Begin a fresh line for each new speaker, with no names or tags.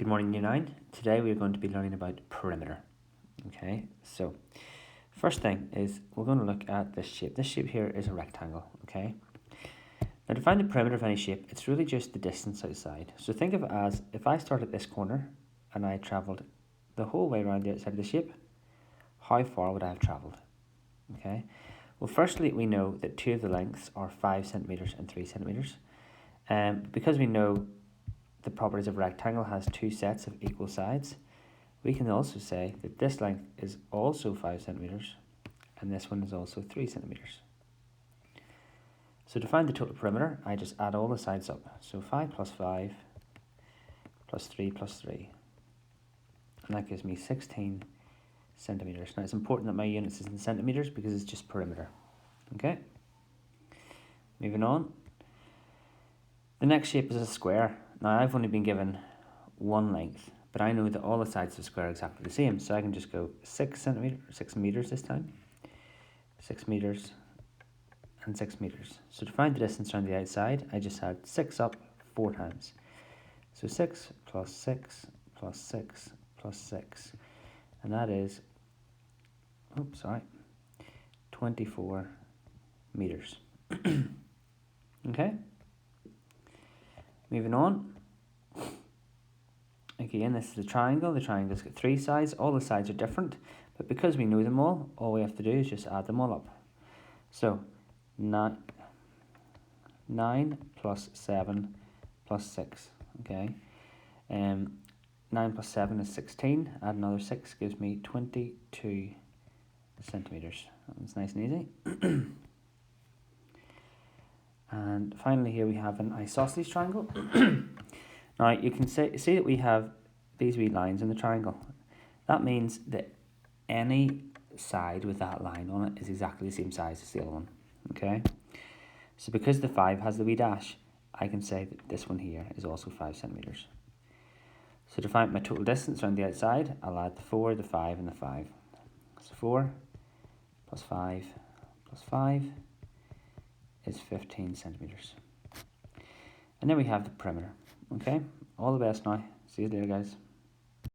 Good morning, Year 9. Today we're going to be learning about perimeter. Okay, so first thing is we're going to look at this shape. This shape here is a rectangle, okay? Now to find the perimeter of any shape, it's really just the distance outside. So think of it as if I start at this corner and I travelled the whole way around the outside of the shape, how far would I have travelled? Okay, well firstly we know that two of the lengths are 5 centimetres and 3 centimetres. Because we know the properties of a rectangle has two sets of equal sides, we can also say that this length is also 5 centimetres and this one is also 3 centimetres. So to find the total perimeter, I just add all the sides up. So 5 plus 5 plus 3 plus 3. And that gives me 16 centimetres. Now it's important that my units is in centimetres because it's just perimeter. Okay, moving on. The next shape is a square. Now I've only been given one length, but I know that all the sides of the square are exactly the same. So I can just go 6 meters this time, 6 meters and 6 meters. So to find the distance around the outside, I just add 6 up 4 times. So 6 plus 6 plus 6 plus 6. And that is, 24 meters. Okay. Moving on. Again, this is a triangle. The triangle's got 3 sides. All the sides are different, but because we know them all we have to do is just add them all up. So 9 plus 7 plus 6. Okay. 9 plus 7 is 16. Add another 6 gives me 22 centimeters. That's nice and easy. And finally here we have an isosceles triangle. Now you can see that we have these wee lines in the triangle. That means that any side with that line on it is exactly the same size as the other one. Okay, so because the 5 has the wee dash, I can say that this one here is also 5 centimeters. So to find my total distance around the outside, I'll add the 4, the 5 and the 5. So 4 plus 5 plus 5 is 15 centimeters. And then we have the perimeter. Okay, all the best now. See you later, guys.